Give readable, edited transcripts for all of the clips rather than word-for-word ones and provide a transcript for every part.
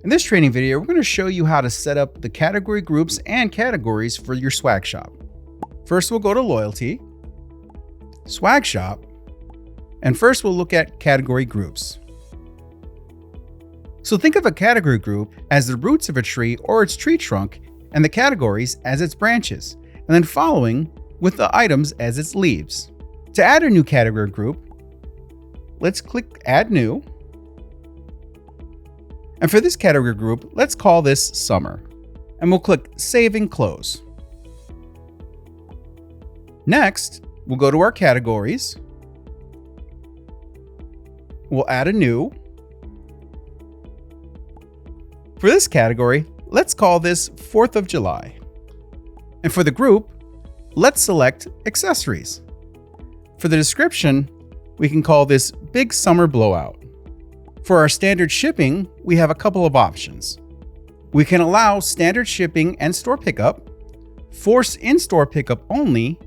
In this training video, we're going to show you how to set up the category groups and categories for your swag shop. First, we'll go to Loyalty, Swag Shop, and first we'll look at category groups. So think of a category group as the roots of a tree or its tree trunk, and the categories as its branches, and then following with the items as its leaves. To add a new category group, let's click Add New. And for this category group, let's call this Summer. And we'll click Save and Close. Next, we'll go to our categories. We'll add a new. For this category, let's call this 4th of July. And for the group, let's select Accessories. For the description, we can call this Big Summer Blowout. For our standard shipping, we have a couple of options. We can allow standard shipping and store pickup, force in-store pickup only,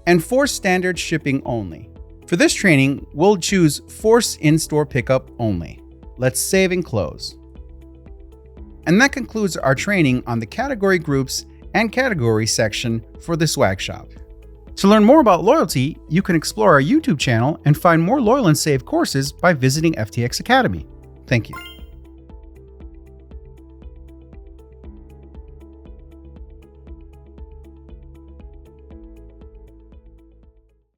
and force standard shipping only. For this training, we'll choose force in-store pickup only. Let's save and close. And that concludes our training on the category groups and category section for the swag shop. To learn more about loyalty, you can explore our YouTube channel and find more loyal and safe courses by visiting FTx Academy. Thank you.